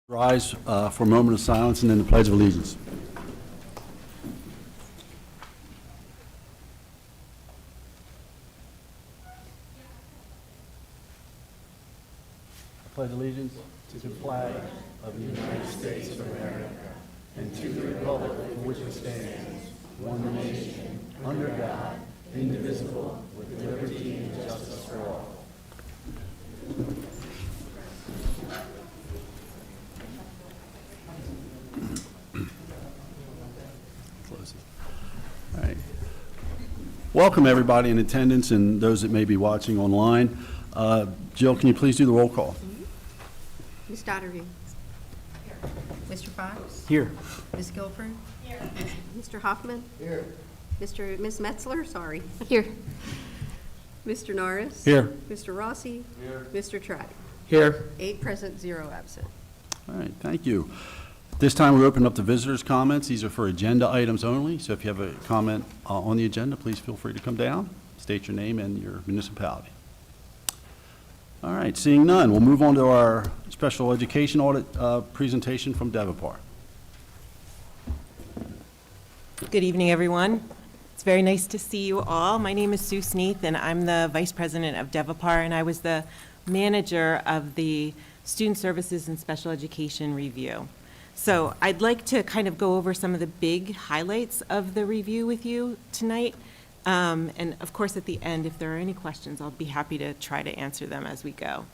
Rise for a moment of silence and then the Pledge of Allegiance. I pledge allegiance to the flag of the United States of America and to the republic for which it stands, one nation, under God, indivisible, with liberty and justice for all. All right. Welcome, everybody in attendance and those that may be watching online. Jill, can you please do the roll call? Ms. Dottervey. Here. Mr. Fox. Here. Ms. Guilford. Here. Mr. Hoffman. Here. Ms. Metzler, sorry. Here. Mr. Norris. Here. Mr. Rossi. Here. Mr. Trout. Here. 8 present, 0 absent. All right, thank you. This time we open up to visitors' comments. These are for agenda items only, so if you have a comment on the agenda, please feel free to come down, state your name and your municipality. All right, seeing none, we'll move on to our special education audit presentation from Devapar. Good evening, everyone. It's very nice to see you all. My name is Sue Sneath, and I'm the Vice President of Devapar, and I was the manager of the Student Services and Special Education Review. So I'd like to kind of go over some of the big highlights of the review with you tonight. And of course, at the end, if there are any questions, I'll be happy to try to answer them as we go.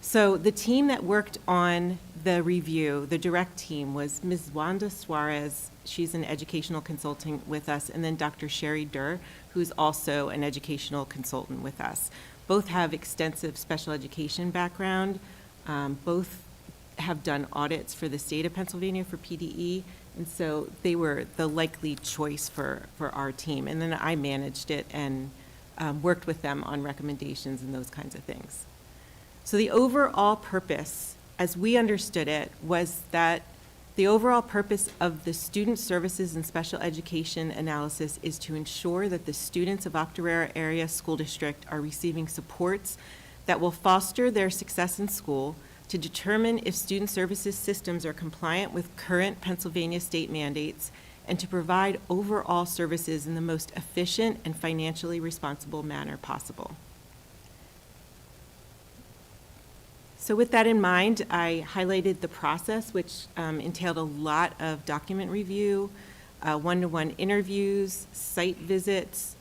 So the team that worked on the review, the direct team, was Ms. Wanda Suarez. She's an educational consultant with us, and then Dr. Sherry Durr, who's also an educational consultant with us. Both have extensive special education background. Both have done audits for the state of Pennsylvania for PDE, and so they were the likely choice for our team. And then I managed it and worked with them on recommendations and those kinds of things. So the overall purpose, as we understood it, was that the overall purpose of the Student Services and Special Education analysis is to ensure that the students of Octorara Area School District are receiving supports that will foster their success in school, to determine if student services systems are compliant with current Pennsylvania state mandates, and to provide overall services in the most efficient and financially responsible manner possible. So with that in mind, I highlighted the process, which entailed a lot of document review, one-to-one interviews, site visits,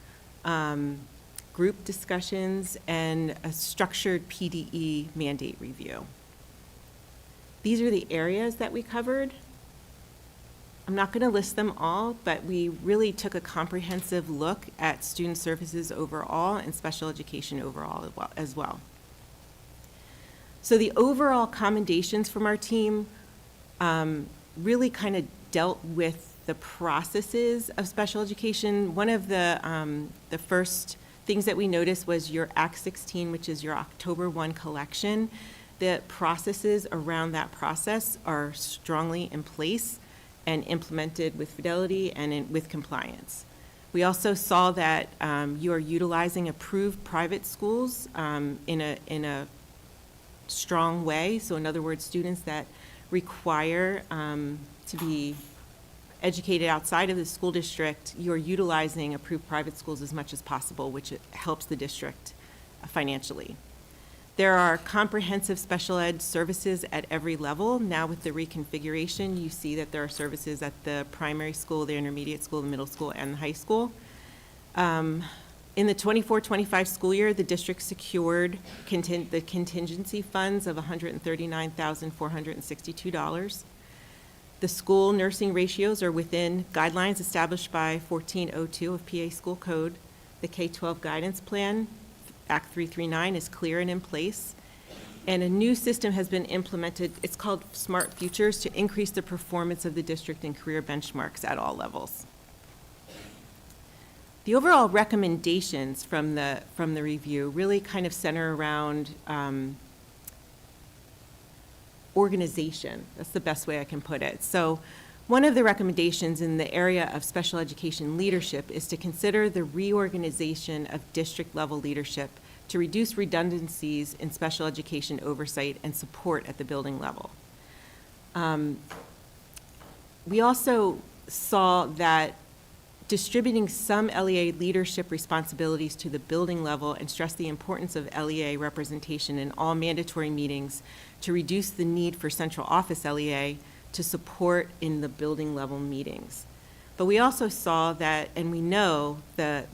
group discussions, and a structured PDE mandate review. These are the areas that we covered. I'm not going to list them all, but we really took a comprehensive look at student services overall and special education overall as well. So the overall commendations from our team really kind of dealt with the processes of special education. One of the first things that we noticed was your Act 16, which is your October 1 collection. The processes around that process are strongly in place and implemented with fidelity and with compliance. We also saw that you are utilizing approved private schools in a strong way. So in other words, students that require to be educated outside of the school district, you're utilizing approved private schools as much as possible, which helps the district financially. There are comprehensive special ed services at every level. Now with the reconfiguration, you see that there are services at the primary school, the intermediate school, the middle school, and the high school. In the 24-25 school year, the district secured the contingency funds of $139,462. The school nursing ratios are within guidelines established by 1402 of PA School Code. The K-12 guidance plan, Act 339, is clear and in place. And a new system has been implemented. It's called Smart Futures, to increase the performance of the district in career benchmarks at all levels. The overall recommendations from the review really kind of center around organization. That's the best way I can put it. So one of the recommendations in the area of special education leadership is to consider the reorganization of district level leadership to reduce redundancies in special education oversight and support at the building level. We also saw that distributing some LEA leadership responsibilities to the building level and stress the importance of LEA representation in all mandatory meetings to reduce the need for central office LEA to support in the building level meetings. But we also saw that, and we know the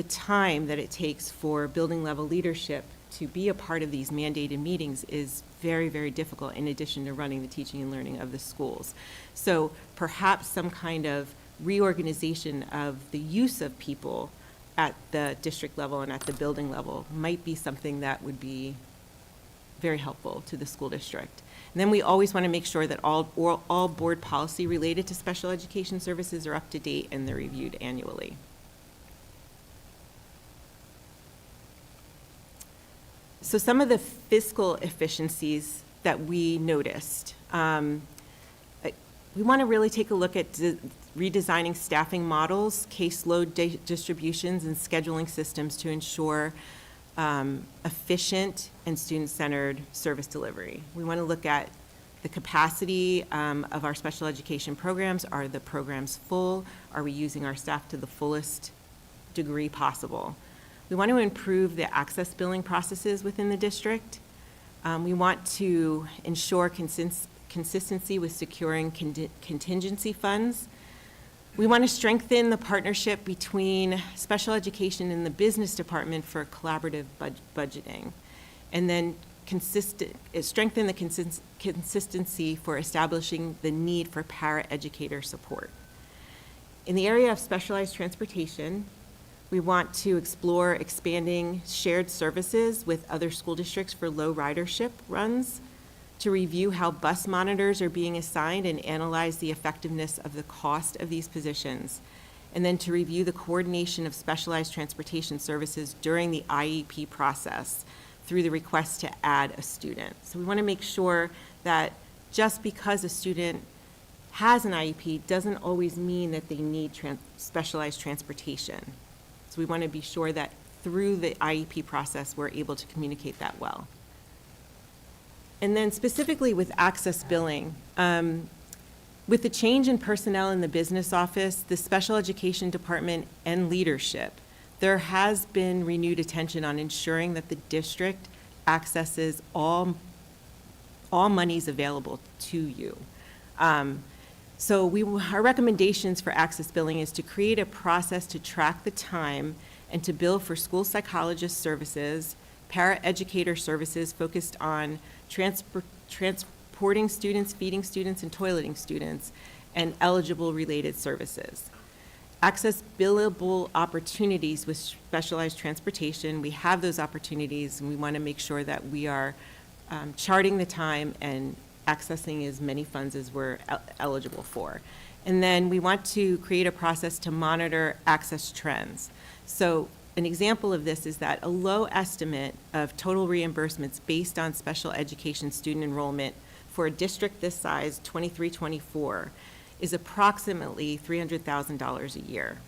time that it takes for building level leadership to be a part of these mandated meetings is very, very difficult, in addition to running the teaching and learning of the schools. So perhaps some kind of reorganization of the use of people at the district level and at the building level might be something that would be very helpful to the school district. And then we always want to make sure that all board policy related to special education services are up to date and they're reviewed annually. So some of the fiscal efficiencies that we noticed. We want to really take a look at redesigning staffing models, caseload distributions, and scheduling systems to ensure efficient and student-centered service delivery. We want to look at the capacity of our special education programs. Are the programs full? Are we using our staff to the fullest degree possible? We want to improve the access billing processes within the district. We want to ensure consistency with securing contingency funds. We want to strengthen the partnership between special education and the business department for collaborative budgeting. And then strengthen the consistency for establishing the need for para-educator support. In the area of specialized transportation, we want to explore expanding shared services with other school districts for low ridership runs, to review how bus monitors are being assigned and analyze the effectiveness of the cost of these positions, and then to review the coordination of specialized transportation services during the IEP process through the request to add a student. So we want to make sure that just because a student has an IEP doesn't always mean that they need specialized transportation. So we want to be sure that through the IEP process, we're able to communicate that well. And then specifically with access billing, with the change in personnel in the business office, the special education department, and leadership, there has been renewed attention on ensuring that the district accesses all monies available to you. So our recommendations for access billing is to create a process to track the time and to bill for school psychologist services, para-educator services focused on transporting students, feeding students, and toileting students, and eligible related services. Access billable opportunities with specialized transportation. We have those opportunities, and we want to make sure that we are charting the time and accessing as many funds as we're eligible for. And then we want to create a process to monitor access trends. So an example of this is that a low estimate of total reimbursements based on special education student enrollment for a district this size, 23-24, is approximately $300,000 a year.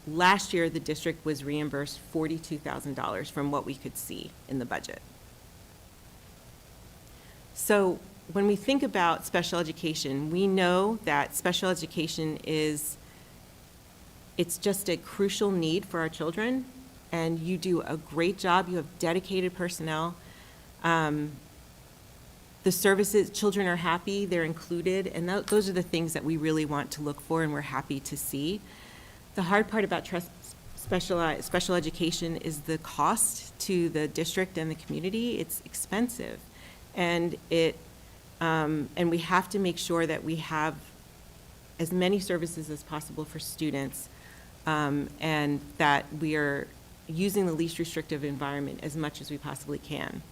Last year, the district was reimbursed $42,000 from what we could see in the budget. So when we think about special education, we know that special education it's just a crucial need for our children, and you do a great job. You have dedicated personnel. The services, children are happy, they're included, and those are the things that we really want to look for and we're happy to see. The hard part about special education is the cost to the district and the community. It's expensive. And we have to make sure that we have as many services as possible for students, and that we are using the least restrictive environment as much as we possibly can.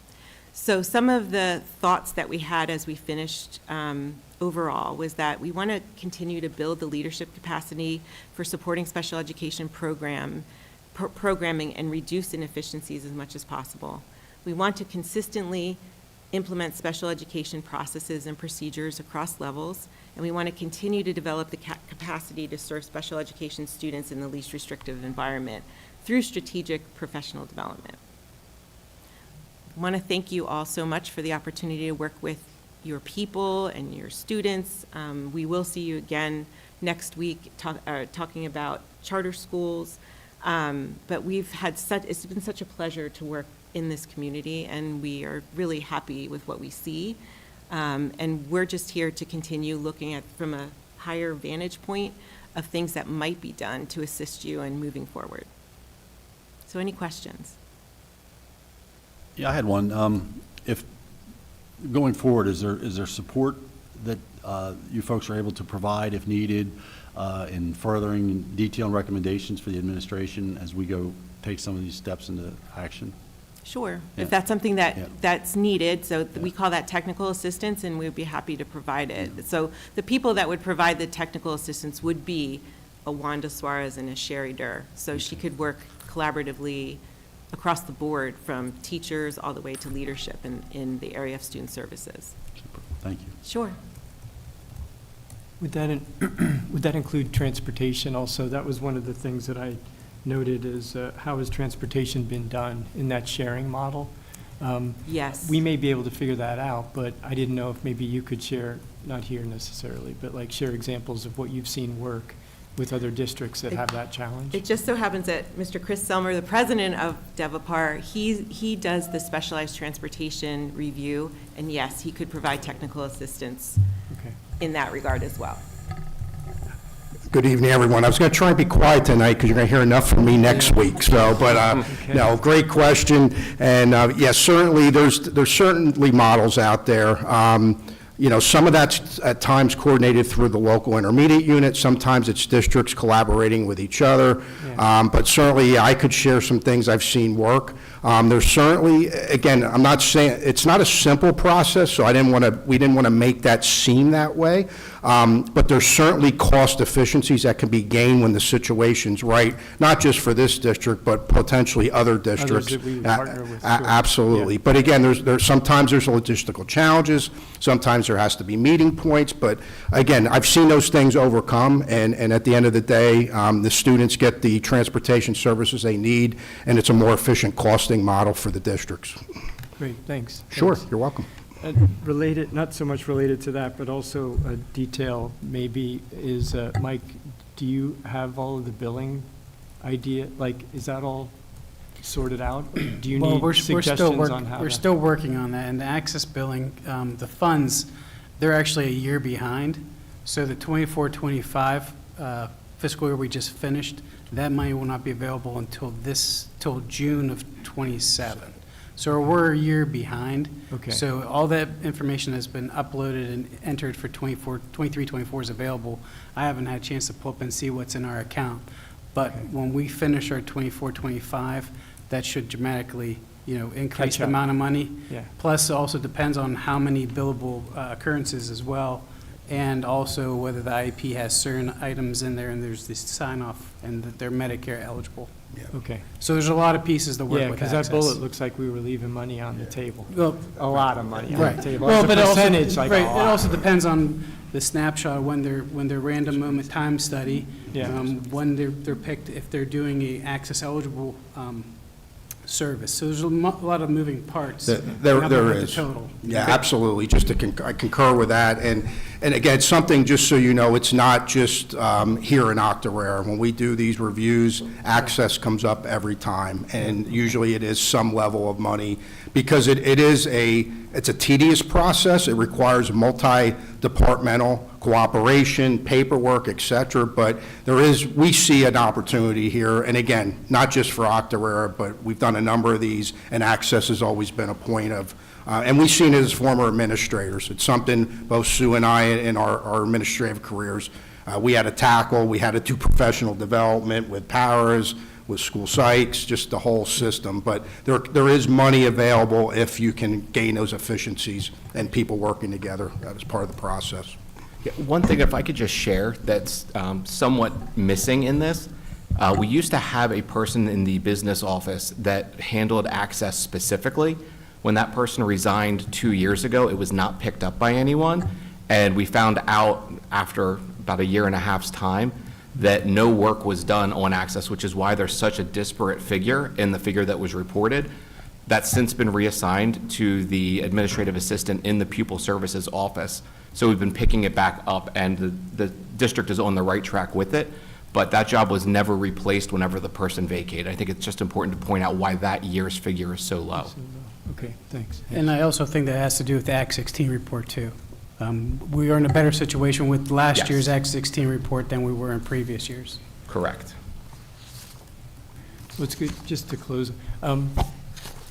So some of the thoughts that we had as we finished overall was that we want to continue to build the leadership capacity for supporting special education programming and reduce inefficiencies as much as possible. We want to consistently implement special education processes and procedures across levels, and we want to continue to develop the capacity to serve special education students in the least restrictive environment through strategic professional development. want to thank you all so much for the opportunity to work with your people and your students. We will see you again next week talking about charter schools. But it's been such a pleasure to work in this community, and we are really happy with what we see. And we're just here to continue looking at from a higher vantage point of things that might be done to assist you in moving forward. So any questions? Yeah, I had one. If, going forward, is there support that you folks are able to provide if needed in furthering detailed recommendations for the administration as we go take some of these steps into action? Sure, Yeah. if that's something Yeah. that's needed, so we Yeah. call that technical assistance, and we'd be happy to provide it. So the people that would provide the technical assistance would be a Wanda Suarez and a Sherry Durr, so she could work collaboratively across the board, from teachers all the way to leadership in the area of student services. Super. Thank you. Sure. Would that include transportation also? That was one of the things that I noted is how has transportation been done in that sharing model? Yes. We may be able to figure that out, but I didn't know if maybe you could share, not here necessarily, but like share examples of what you've seen work with other districts that have that challenge. It just so happens that Mr. Chris Selmer, the president of Devapar, he does the specialized transportation review, and yes, he could provide technical assistance Okay. in that regard as well. Good evening, everyone. I was going to try and be quiet tonight because you're going to hear enough from me next week. So, but Okay. no, great question. And yes, certainly there's certainly models out there. Some of that's at times coordinated through the local intermediate unit. Sometimes it's districts collaborating with each other. Yeah. But certainly I could share some things I've seen work. There's certainly, again, I'm not saying, it's not a simple process, so we didn't want to make that seem that way. But there's certainly cost efficiencies that can be gained when the situation's right, not just for this district, but potentially other districts. that we would partner with, sure. Absolutely. Yeah. But again, sometimes there's logistical challenges, sometimes there has to be meeting points, but again, I've seen those things overcome, and at the end of the day, the students get the transportation services they need, and it's a more efficient costing model for the districts. Great, thanks. Sure, Thanks. you're welcome. Related, not so much related to that, but also a detail maybe is, Mike, do you have all of the billing idea? Like, is that all sorted out? Do you need suggestions on how We're to? still working on that, and the access billing, the funds, they're actually a year behind. So the 24-25 fiscal year we just finished, that money will not be available until June of '27. So we're a year behind. Okay. So all that information has been uploaded and entered for 23-24 is available. I haven't had a chance to pull up and see what's in our account. But when we finish our 24-25, that should dramatically, increase Catch the up. amount of money. Yeah. Plus, it also depends on how many billable occurrences as well, and also whether the IEP has certain items in there and there's this sign-off and that they're Medicare eligible. Okay. So there's a lot of pieces to work Yeah, with because access. that bullet looks like we were leaving money on the table. Well, A lot of money on right. the table. Well, As a but it also, percentage, like right, a it lot. also depends on the snapshot, when their random moment time study, Yeah. when they're picked, if they're doing a access eligible service. So there's a lot of moving parts. There We haven't heard the is. total. Yeah, absolutely. Just I concur with that. And again, something, just so you know, it's not just here in Octorara. When we do these reviews, access comes up every time. And usually it is some level of money because it's a tedious process. It requires multi-departmental cooperation, paperwork, et cetera. But we see an opportunity here. And again, not just for Octorara, but we've done a number of these, and access has always been a point of, and we've seen it as former administrators. It's something both Sue and I in our administrative careers, we had to tackle. We had to do professional development with paras, with school psychs, just the whole system. But there is money available if you can gain those efficiencies and people working together as part of the process. Yeah, one thing, if I could just share, that's somewhat missing in this. We used to have a person in the business office that handled access specifically. When that person resigned 2 years ago, it was not picked up by anyone. And we found out after about a year and a half's time that no work was done on access, which is why there's such a disparate figure in the figure that was reported. That's since been reassigned to the administrative assistant in the pupil services office. So we've been picking it back up, and the district is on the right track with it. But that job was never replaced whenever the person vacated. I think it's just important to point out why that year's figure is so low. Okay, thanks. And I also think that has to do with the Act 16 report, too. We are in a better situation with last Yes. year's Act 16 report than we were in previous years. Correct. Well, it's good, just to close,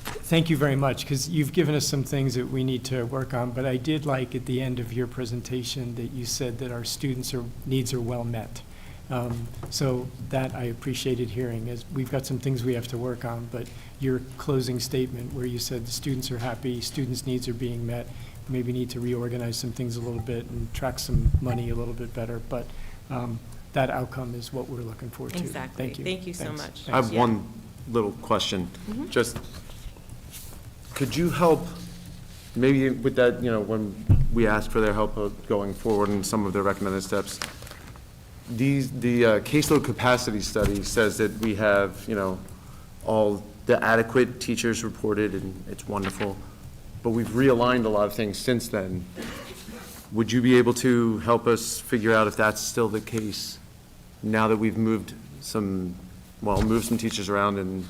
thank you very much, because you've given us some things that we need to work on, but I did like at the end of your presentation that you said that our students' needs are well met. So that I appreciated hearing, as we've got some things we have to work on, but your closing statement where you said the students are happy, students' needs are being met, maybe need to reorganize some things a little bit and track some money a little bit better, but that outcome is what we're looking forward to. Exactly. Thank you. Thank you so Thanks. much. Thanks. I have Yeah. one little question. Just, could you help, maybe with that, when we ask for their help going forward and some of their recommended steps, the caseload capacity study says that we have, all the adequate teachers reported, and it's wonderful, but we've realigned a lot of things since then. Would you be able to help us figure out if that's still the case, now that we've moved some teachers around and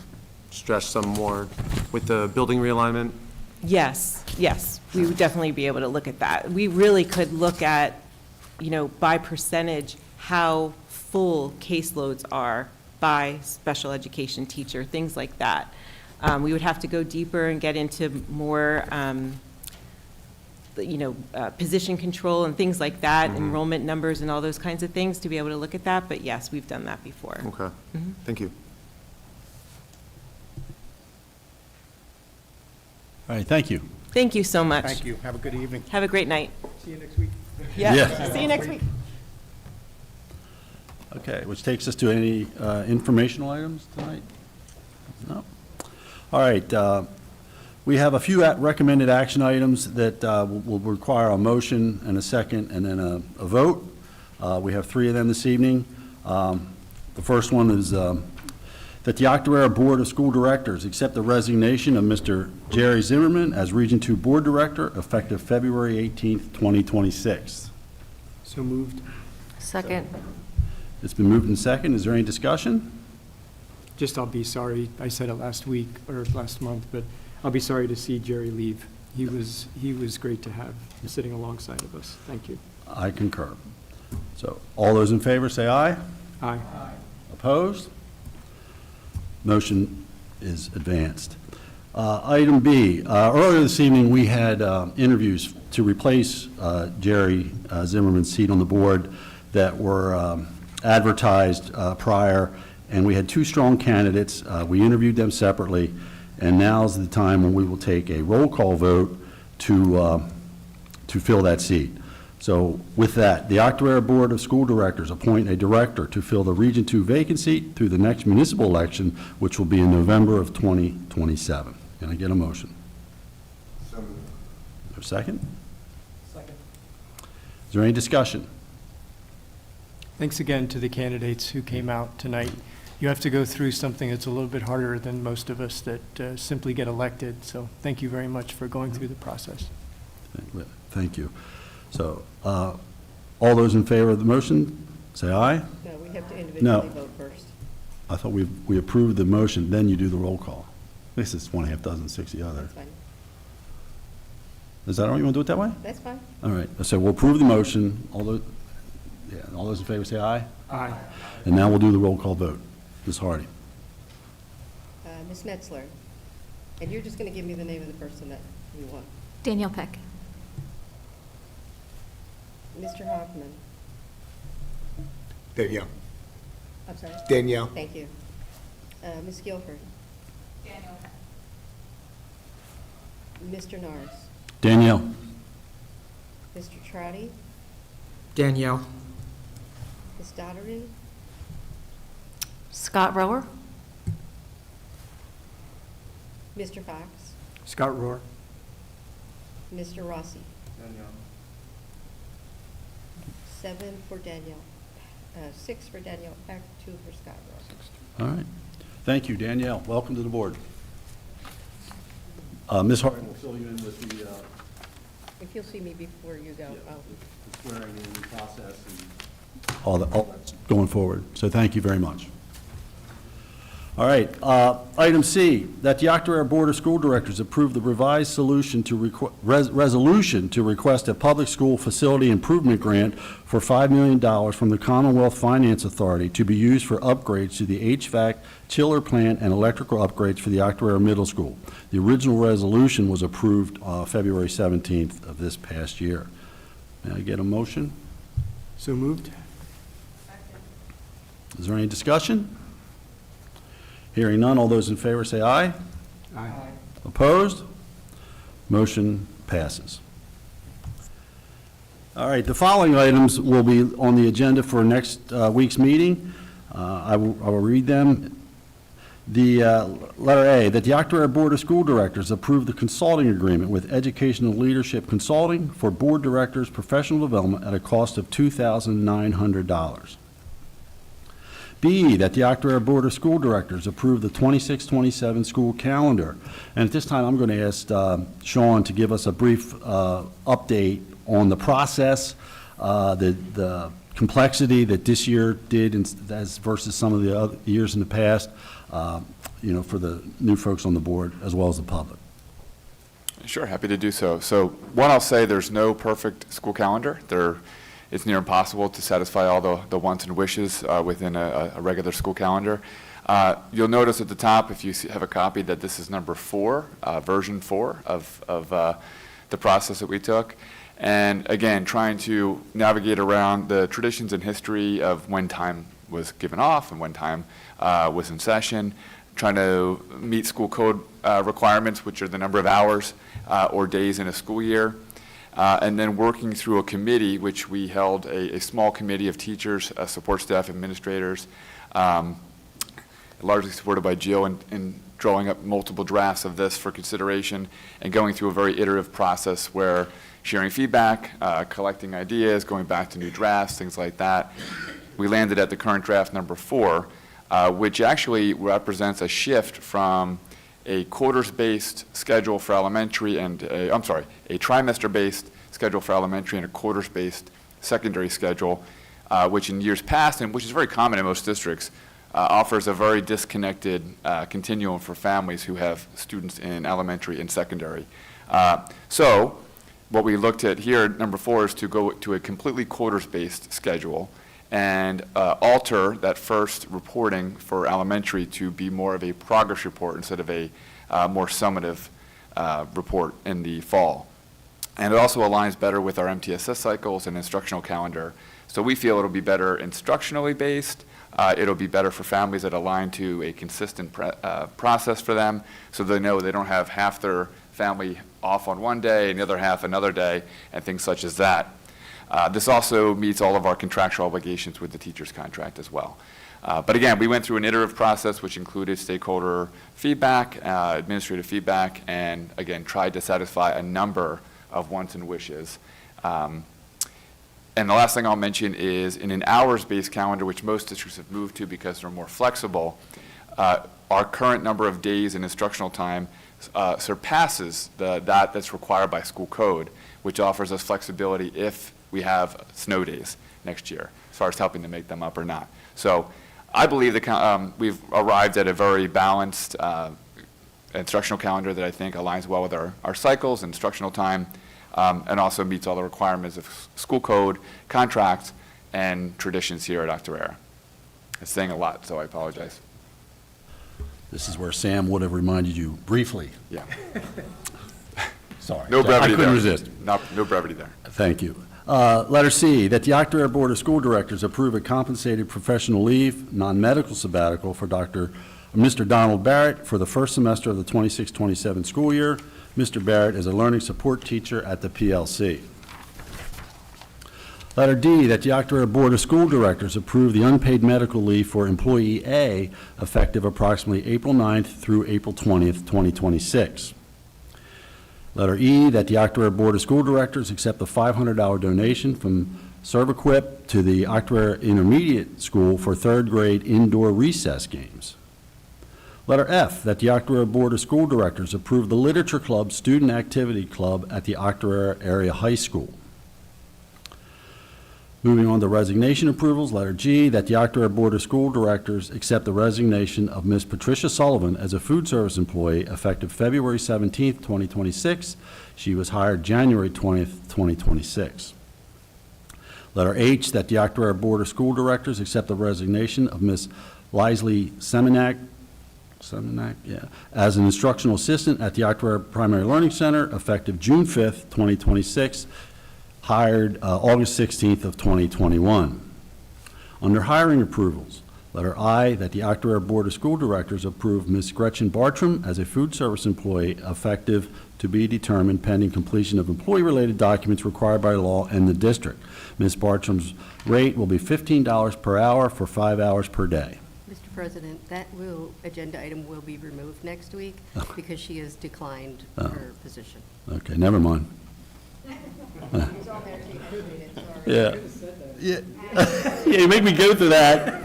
stretched some more with the building realignment? Yes, yes, we would definitely be able to look at that. We really could look at, by percentage, how full caseloads are by special education teacher, things like that. We would have to go deeper and get into more, position control and things like that, enrollment numbers and all those kinds of things to be able to look at that, but yes, we've done that before. Okay, thank you. All right, thank you. Thank you so much. Thank you. Have a good evening. Have a great night. See you next week. Yeah. See you next week. Okay, which takes us to any informational items tonight? No? All right, we have a few recommended action items that will require a motion and a second and then a vote. We have three of them this evening. The first one is that the Octorara Board of School Directors accept the resignation of Mr. Jerry Zimmerman as Region 2 Board Director effective February 18th, 2026. So moved. Second. It's been moved and second. Is there any discussion? Just, I'll be sorry, I said it last week or last month, but I'll be sorry to see Jerry leave. He was great to have sitting alongside of us. Thank you. I concur. So all those in favor say aye. Aye. Opposed? Motion is advanced. Item B, earlier this evening, we had interviews to replace Jerry Zimmerman's seat on the board that were advertised prior, and we had two strong candidates. We interviewed them separately, and now's the time when we will take a roll call vote to fill that seat. So with that, the Octorara Board of School Directors appoint a director to fill the Region 2 vacancy through the next municipal election, which will be in November of 2027. Can I get a motion? Is there a second? Second. Is there any discussion? Thanks again to the candidates who came out tonight. You have to go through something that's a little bit harder than most of us that simply get elected, so thank you very much for going through the process. Thank you. So, all those in favor of the motion, say aye. No, we have to No. individually vote first. I thought we approved the motion, then you do the roll call. This is 1 1/2 dozen, 6 the other. That's fine. Is that all right? You want to do it that way? That's fine. All right, so we'll approve the motion. All those in favor say aye. Aye. And now we'll do the roll call vote. Ms. Hardy. Ms. Metzler, and you're just going to give me the name of the person that you want. Danielle Peck. Mr. Hoffman. Danielle. I'm sorry? Danielle. Thank you. Ms. Guilford. Mr. Norris. Danielle. Mr. Trotty. Danielle. Ms. Dottery. Scott Rower. Mr. Fox. Scott Rohr. Mr. Rossi. 7 for Danielle, 6 for Danielle Peck, 2 for Scott Ross. All right. Thank you, Danielle. Welcome to the board. Ms. Harding will fill you in with the If you'll see me before you go, I'll swearing in process and all that's going forward. So thank you very much. All right, item C, that the Octorara Board of School Directors approve the revised solution to resolution to request a public school facility improvement grant for $5 million from the Commonwealth Finance Authority to be used for upgrades to the HVAC, chiller plant, and electrical upgrades for the Octorara Middle School. The original resolution was approved February 17th of this past year. May I get a motion? So moved? Is there any discussion? Hearing none, all those in favor say aye. Aye. Opposed? Motion passes. All right, the following items will be on the agenda for next week's meeting. I will read them. The letter A, that the Octorara Board of School Directors approve the consulting agreement with Educational Leadership Consulting for board directors' professional development at a cost of $2,900. B, that the Octorara Board of School Directors approve the 26-27 school calendar. And at this time, I'm going to ask Sean to give us a brief update on the process, the complexity that this year did as versus some of the other years in the past, for the new folks on the board as well as the public. Sure, happy to do so. So one, I'll say there's no perfect school calendar. It's near impossible to satisfy all the wants and wishes within a regular school calendar. You'll notice at the top, if you have a copy, that this is number 4, version 4 of the process that we took. And again, trying to navigate around the traditions and history of when time was given off and when time was in session, trying to meet school code requirements, which are the number of hours or days in a school year. And then working through a committee, which we held a small committee of teachers, support staff, administrators, largely supported by Jill in drawing up multiple drafts of this for consideration and going through a very iterative process where sharing feedback, collecting ideas, going back to new drafts, things like that. We landed at the current draft number 4, which actually represents a shift from a quarters-based schedule for elementary and a trimester-based schedule for elementary and a quarters-based secondary schedule, which in years past, and which is very common in most districts, offers a very disconnected continuum for families who have students in elementary and secondary. So what we looked at here, number 4, is to go to a completely quarters-based schedule and alter that first reporting for elementary to be more of a progress report instead of a more summative report in the fall. And it also aligns better with our MTSS cycles and instructional calendar. So we feel it'll be better instructionally based. It'll be better for families that align to a consistent process for them, so they know they don't have half their family off on one day and the other half another day and things such as that. This also meets all of our contractual obligations with the teacher's contract as well. But again, we went through an iterative process which included stakeholder feedback, administrative feedback, and again, tried to satisfy a number of wants and wishes. And the last thing I'll mention is in an hours-based calendar, which most districts have moved to because they're more flexible, our current number of days in instructional time surpasses that's required by school code, which offers us flexibility if we have snow days next year, as far as helping to make them up or not. So I believe that we've arrived at a very balanced instructional calendar that I think aligns well with our cycles, instructional time, and also meets all the requirements of school code, contracts, and traditions here at Octorara. It's saying a lot, so I apologize. This is where Sam would have reminded you briefly. Yeah. Sorry. No brevity I couldn't there. resist. No brevity there. Thank you. Letter C, that the Octorara Board of School Directors approve a compensated professional leave, non-medical sabbatical for Mr. Donald Barrett for the first semester of the 26-27 school year. Mr. Barrett is a learning support teacher at the PLC. Letter D, that the Octorara Board of School Directors approve the unpaid medical leave for employee A effective approximately April 9th through April 20th, 2026. Letter E, that the Octorara Board of School Directors accept the $500 donation from ServEquip to the Octorara Intermediate School for third grade indoor recess games. Letter F, that the Octorara Board of School Directors approve the Literature Club Student Activity Club at the Octorara Area High School. Moving on to resignation approvals, letter G, that the Octorara Board of School Directors accept the resignation of Ms. Patricia Sullivan as a food service employee effective February 17th, 2026. She was hired January 20th, 2026. Letter H, that the Octorara Board of School Directors accept the resignation of Ms. Lisley Seminac, as an instructional assistant at the Octorara Primary Learning Center effective June 5th, 2026, hired August 16th of 2021. Under hiring approvals, letter I, that the Octorara Board of School Directors approve Ms. Gretchen Bartram as a food service employee effective to be determined pending completion of employee-related documents required by law in the district. Ms. Bartram's rate will be $15 per hour for 5 hours per day. Mr. President, agenda item will be removed next week because she has declined her position. Okay, never mind. It's on there, she edited it, sorry. Yeah. Yeah, you make me go through that.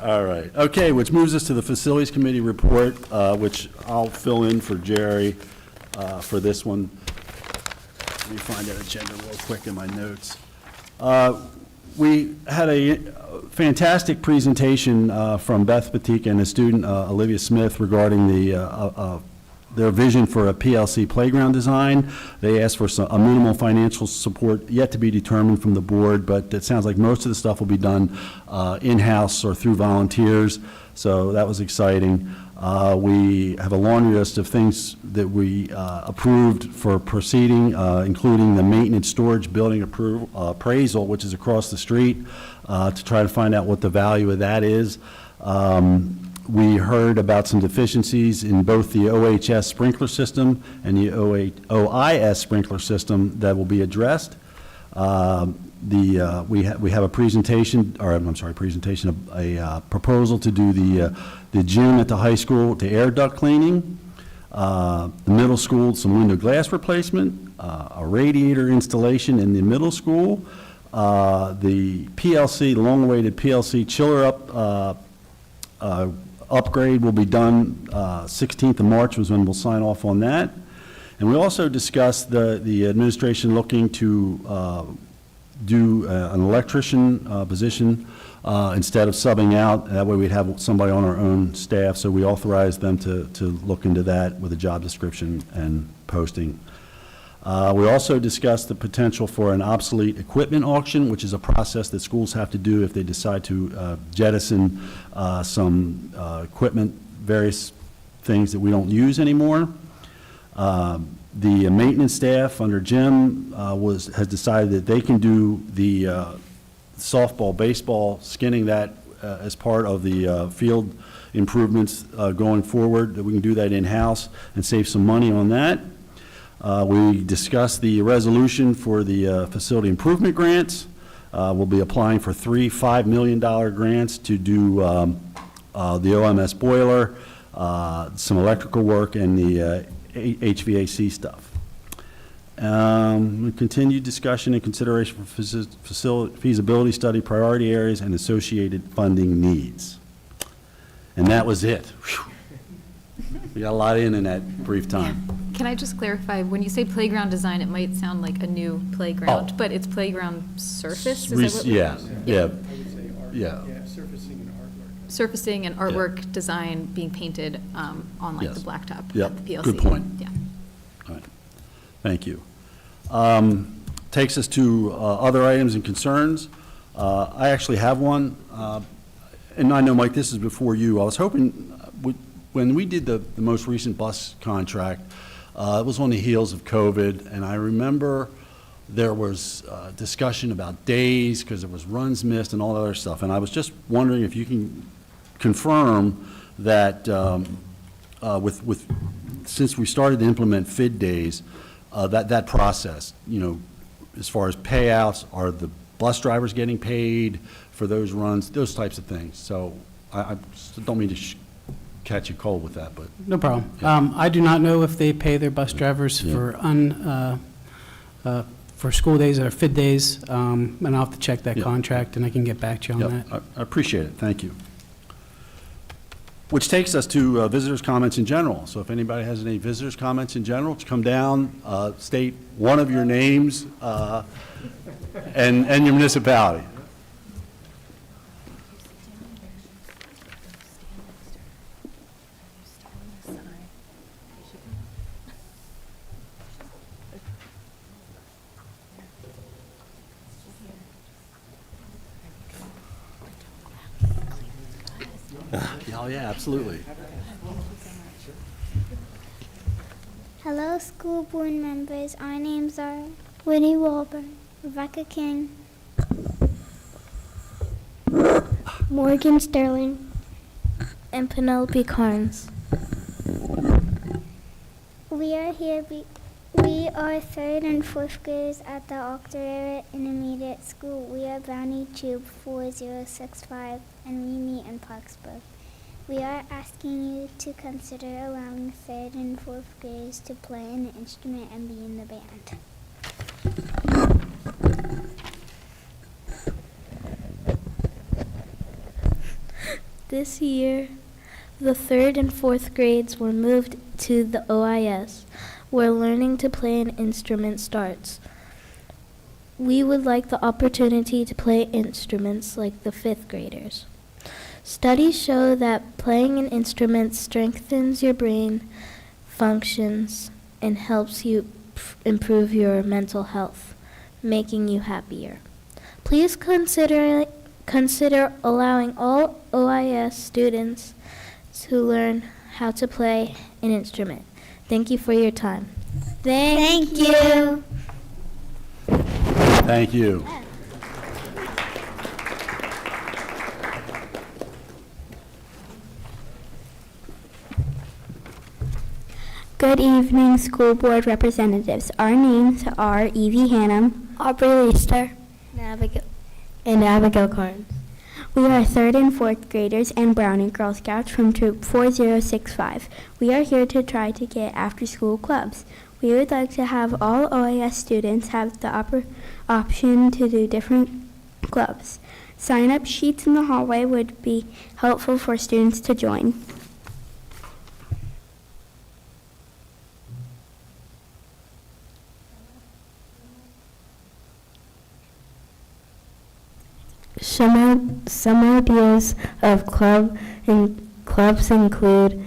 All right. Okay, which moves us to the Facilities Committee report, which I'll fill in for Jerry for this one. Let me find that agenda real quick in my notes. We had a fantastic presentation from Beth Batika and a student, Olivia Smith, regarding their vision for a PLC playground design. They asked for a minimal financial support yet to be determined from the board, but it sounds like most of the stuff will be done in-house or through volunteers, so that was exciting. We have a laundry list of things that we approved for proceeding, including the maintenance storage building appraisal, which is across the street, to try to find out what the value of that is. We heard about some deficiencies in both the OHS sprinkler system and the OIS sprinkler system that will be addressed. We have a presentation, or I'm sorry, a proposal to do the gym at the high school to air duct cleaning, the middle school, some window glass replacement, a radiator installation in the middle school, the PLC, long-awaited PLC chiller upgrade will be done 16th of March was when we'll sign off on that. And we also discussed the administration looking to do an electrician position instead of subbing out. That way we'd have somebody on our own staff, so we authorized them to look into that with a job description and posting. We also discussed the potential for an obsolete equipment auction, which is a process that schools have to do if they decide to jettison some equipment, various things that we don't use anymore. The maintenance staff under Jim has decided that they can do the softball, baseball, skinning that as part of the field improvements going forward, that we can do that in-house and save some money on that. We discussed the resolution for the facility improvement grants. We'll be applying for 3 $5 million grants to do the OMS boiler, some electrical work, and the HVAC stuff. Continued discussion and consideration for feasibility study, priority areas, and associated funding needs. And that was it. Whew. We got a lot in that brief time. Can I just clarify, when you say playground design, it might sound like a new playground, but it's playground surface? Is that what Yeah. Surfacing and artwork. Surfacing and artwork design being painted on like Yes. the blacktop Yep. at the PLC? Good point. Yeah. All right. Thank you. Takes us to other items and concerns. I actually have one, and I know, Mike, this is before you. I was hoping, when we did the most recent bus contract, it was on the heels of COVID, and I remember there was discussion about days because there was runs missed and all that other stuff. And I was just wondering if you can confirm that since we started to implement FID days, that process, as far as payouts, are the bus drivers getting paid for those runs, those types of things. So I don't mean to catch you cold with that, but. No problem. Yeah. I do not know if they pay their bus drivers for school days or FID days, and I'll have to check that Yeah. contract, and I can get back to you on Yep, that. I appreciate it, thank you. Which takes us to visitors' comments in general. So if anybody has any visitors' comments in general, to come down, state one of your names and your municipality. Oh, yeah, absolutely. Hello, school board members. Our names are Whitney Walburn, Rebecca King, Morgan Sterling, and Penelope Carnes. We are here. We are third and fourth graders at the Octorara Intermediate School. We are Brownie Tube 4065, and we meet in Parksburg. We are asking you to consider allowing third and fourth graders to play an instrument and be in the band. This year, the third and fourth grades were moved to the OIS, where learning to play an instrument starts. We would like the opportunity to play instruments like the fifth graders. Studies show that playing an instrument strengthens your brain functions and helps you improve your mental health, making you happier. Please consider allowing all OIS students to learn how to play an instrument. Thank you for your time. Thank you. Thank you. Good evening, school board representatives. Our names are Evie Hannum, Aubrey Leister, and Abigail Carnes. We are third and fourth graders and Brownie Girl Scouts from Troop 4065. We are here to try to get after-school clubs. We would like to have all OIS students have the option to do different clubs. Sign-up sheets in the hallway would be helpful for students to join. Some ideas of clubs include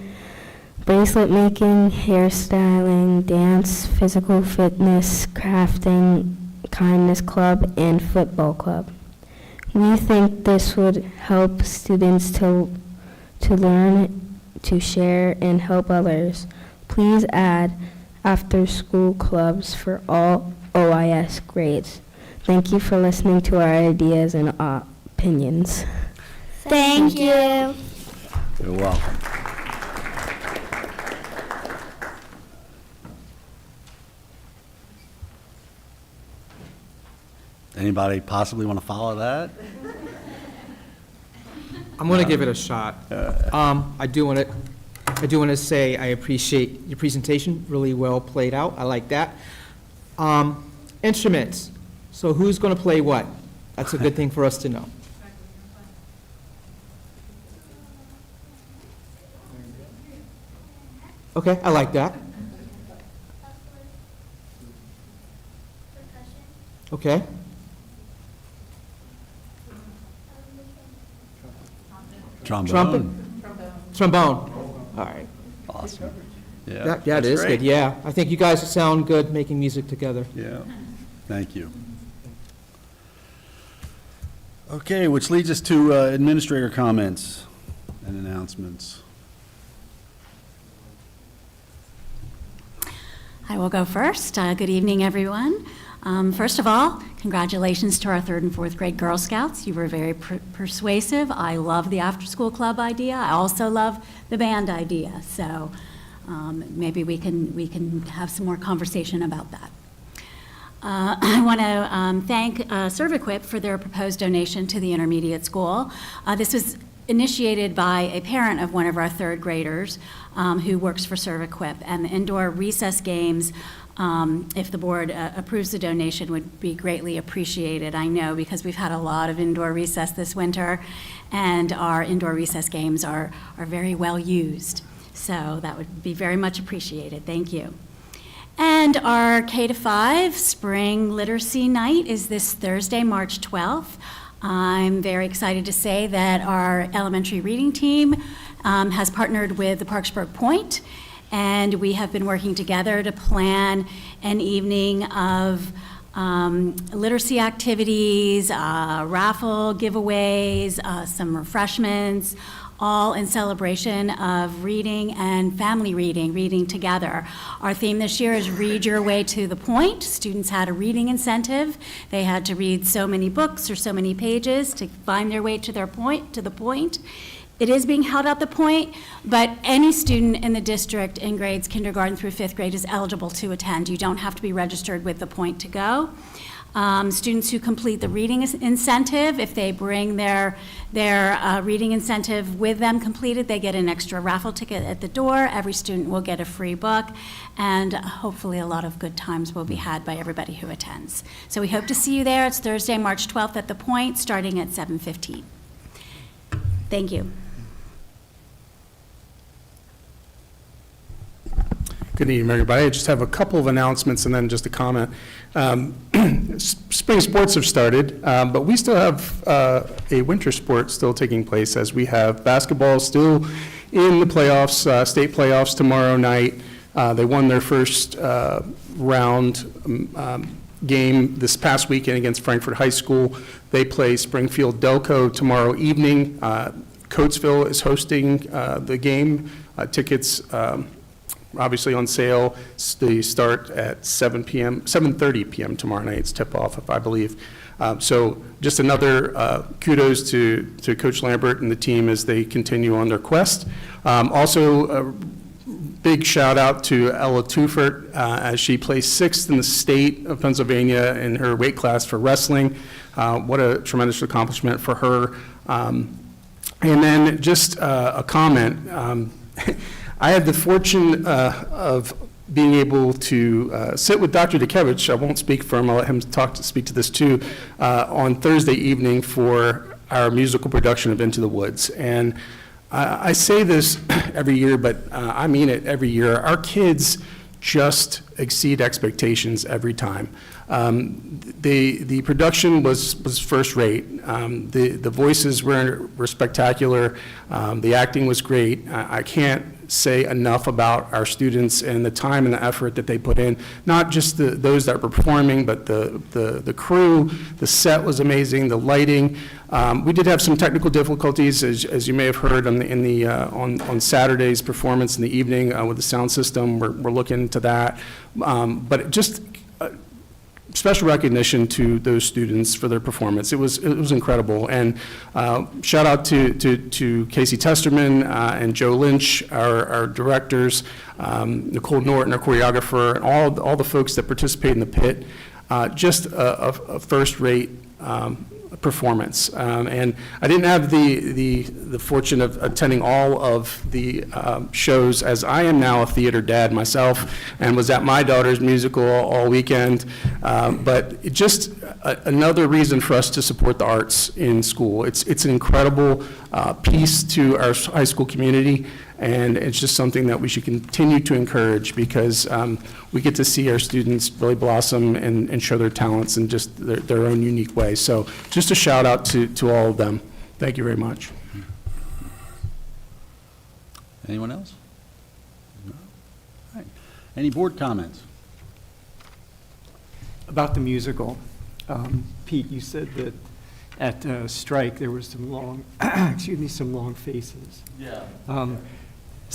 bracelet making, hairstyling, dance, physical fitness, crafting, kindness club, and football club. We think this would help students to learn, to share, and help others. Please add after-school clubs for all OIS grades. Thank you for listening to our ideas and opinions. Thank you. You're welcome. Anybody possibly want to follow that? I'm going to give it a shot. I do want to say I appreciate your presentation, really well played out. I like that. Instruments. So who's going to play what? That's a good thing for us to know. Okay, I like that. Okay. Trombone. Trumpet? Trombone. All right. Awesome. Yeah. That that's is great. good, yeah. I think you guys sound good making music together. Yeah. Thank you. Okay, which leads us to administrator comments and announcements. I will go first. Good evening, everyone. First of all, congratulations to our third and fourth grade Girl Scouts. You were very persuasive. I love the after-school club idea. I also love the band idea. So maybe we can have some more conversation about that. I want to thank ServEquip for their proposed donation to the intermediate school. This was initiated by a parent of one of our third graders who works for ServEquip, and the indoor recess games if the board approves the donation, would be greatly appreciated. I know, because we've had a lot of indoor recess this winter, and our indoor recess games are very well used. So that would be very much appreciated. Thank you. And our K-5 Spring Literacy Night is this Thursday, March 12th. I'm very excited to say that our elementary reading team has partnered with the Parksburg Point, and we have been working together to plan an evening of literacy activities, raffle giveaways, some refreshments, all in celebration of reading and family reading together. Our theme this year is Read Your Way to the Point. Students had a reading incentive. They had to read so many books or so many pages to find their way to the point. It is being held at the point, but any student in the district in grades kindergarten through 5th grade is eligible to attend. You don't have to be registered with the point to go. Students who complete the reading incentive, if they bring their reading incentive with them completed, they get an extra raffle ticket at the door. Every student will get a free book, and hopefully a lot of good times will be had by everybody who attends. So we hope to see you there. It's Thursday, March 12th at the Point, starting at 7:15. Thank you. Good evening, everybody. I just have a couple of announcements and then just a comment. Spring sports have started, but we still have a winter sport still taking place, as we have basketball still in the playoffs, state playoffs tomorrow night. They won their first round game this past weekend against Frankfort High School. They play Springfield Delco tomorrow evening. Coatesville is hosting the game. Tickets obviously on sale. They start at 7:30 p.m. tomorrow night. It's tip-off, I believe. So just another kudos to Coach Lambert and the team as they continue on their quest. Also, a big shout-out to Ella Tufert as she placed 6th in the state of Pennsylvania in her weight class for wrestling. What a tremendous accomplishment for her. And then just a comment. I had the fortune of being able to sit with Dr. Dukevich. I won't speak for him. I'll let him speak to this too, on Thursday evening for our musical production of Into the Woods. And I say this every year, but I mean it every year. Our kids just exceed expectations every time. The production was first rate. The voices were spectacular. The acting was great. I can't say enough about our students and the time and the effort that they put in. Not just those that were performing, but the crew. The set was amazing. The lighting. We did have some technical difficulties, as you may have heard on Saturday's performance in the evening with the sound system. We're looking into that. But just special recognition to those students for their performance. It was incredible. And shout out to Casey Testerman and Joe Lynch, our directors, Nicole Norton, our choreographer, and all the folks that participate in the pit. Just a first-rate performance. And I didn't have the fortune of attending all of the shows, as I am now a theater dad myself and was at my daughter's musical all weekend. But it just another reason for us to support the arts in school. It's an incredible piece to our high school community, and it's just something that we should continue to encourage, because we get to see our students really blossom and show their talents in just their own unique way. So just a shout out to all of them. Thank you very much. Anyone else? No? All right. Any board comments? About the musical, Pete, you said that at Strike there were some long, some long faces. Yeah.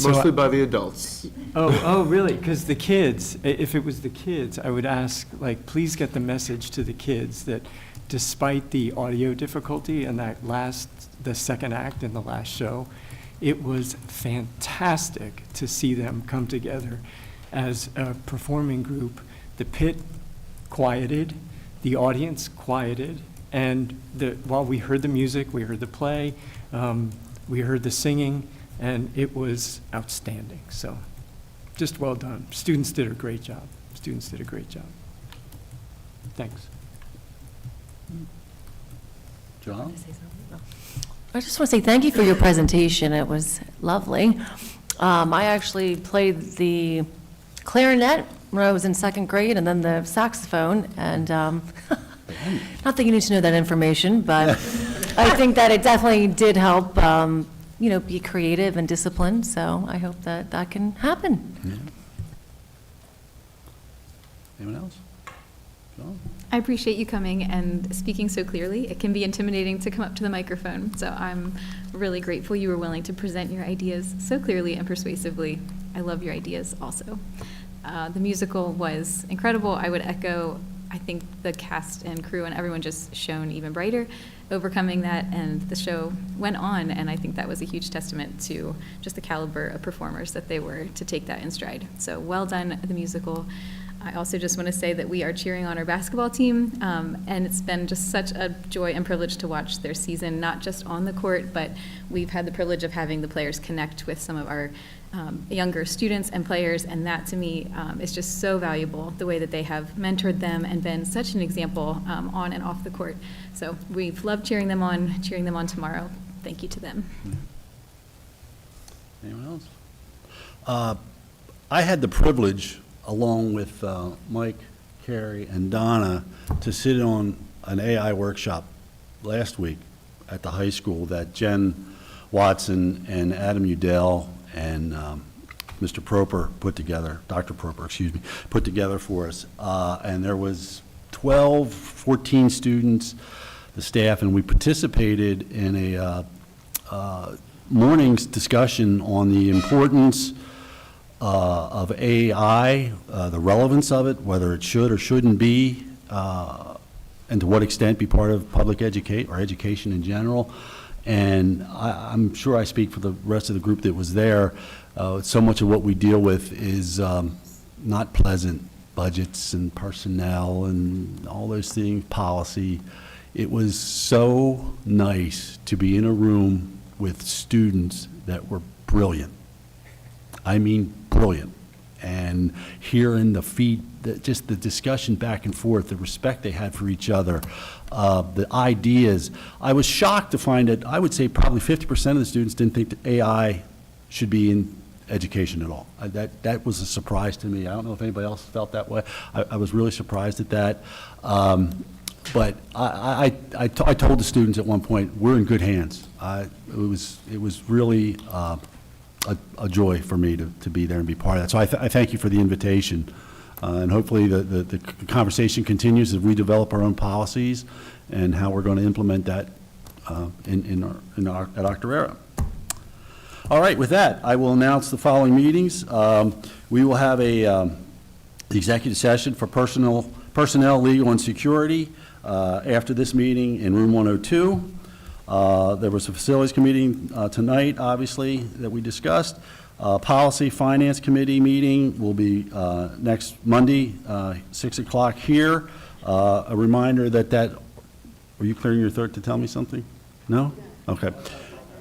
Mostly by the adults. Oh, really? Because the kids, if it was the kids, I would ask, please get the message to the kids that despite the audio difficulty in the second act in the last show, it was fantastic to see them come together as a performing group. The pit quieted, the audience quieted, and while we heard the music, we heard the play, we heard the singing, and it was outstanding. So just well done. Students did a great job. students did a great job. Thanks. John? I just want to say thank you for your presentation. It was lovely. I actually played the clarinet when I was in second grade, and then the saxophone, and not that you need to know that information, but I think that it definitely did help, be creative and disciplined, so I hope that that can happen. Yeah. Anyone else? John? I appreciate you coming and speaking so clearly. It can be intimidating to come up to the microphone, so I'm really grateful you were willing to present your ideas so clearly and persuasively. I love your ideas also. The musical was incredible. I would echo, I think the cast and crew and everyone just shone even brighter, overcoming that, and the show went on, and I think that was a huge testament to just the caliber of performers that they were to take that in stride. So well done, the musical. I also just want to say that we are cheering on our basketball team, and it's been just such a joy and privilege to watch their season, not just on the court, but we've had the privilege of having the players connect with some of our younger students and players, and that to me is just so valuable, the way that they have mentored them and been such an example on and off the court. So we've loved cheering them on tomorrow. Thank you to them. Anyone else? I had the privilege, along with Mike, Carrie, and Donna, to sit on an AI workshop last week at the high school that Jen Watson and Adam Udell and Mr. Proper put together, Dr. Proper, excuse me, put together for us. And there was 12, 14 students, the staff, and we participated in a morning's discussion on the importance of AI, the relevance of it, whether it should or shouldn't be, and to what extent be part of public education in general. And I'm sure I speak for the rest of the group that was there. So much of what we deal with is not pleasant. Budgets and personnel and all those things, policy. It was so nice to be in a room with students that were brilliant. I mean brilliant. And hearing just the discussion back and forth, the respect they had for each other, the ideas. I was shocked to find that I would say probably 50% of the students didn't think that AI should be in education at all. That was a surprise to me. I don't know if anybody else felt that way. I was really surprised at that. But I told the students at one point, we're in good hands. It was really a joy for me to be there and be part of that. So I thank you for the invitation. And hopefully the conversation continues as we develop our own policies and how we're going to implement that at Octorara. All right, with that, I will announce the following meetings. We will have a executive session for personnel, legal, and security after this meeting in room 102. There was a facilities committee tonight, obviously, that we discussed. Policy Finance Committee meeting will be next Monday, 6 o'clock here. A reminder that, were you clearing your throat to tell me something? No? Okay.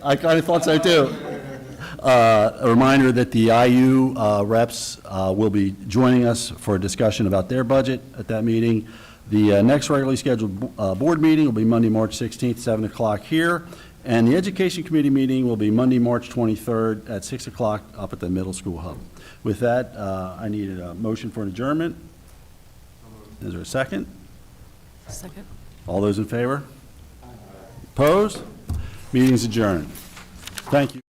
I kind of thought so too. A reminder that the IU reps will be joining us for a discussion about their budget at that meeting. The next regularly scheduled board meeting will be Monday, March 16th, 7 o'clock here. And the Education Committee meeting will be Monday, March 23rd at 6 o'clock up at the middle school hub. With that, I need a motion for an adjournment. Is there a second? Second. All those in favor? Opposed? Meeting's adjourned. Thank you.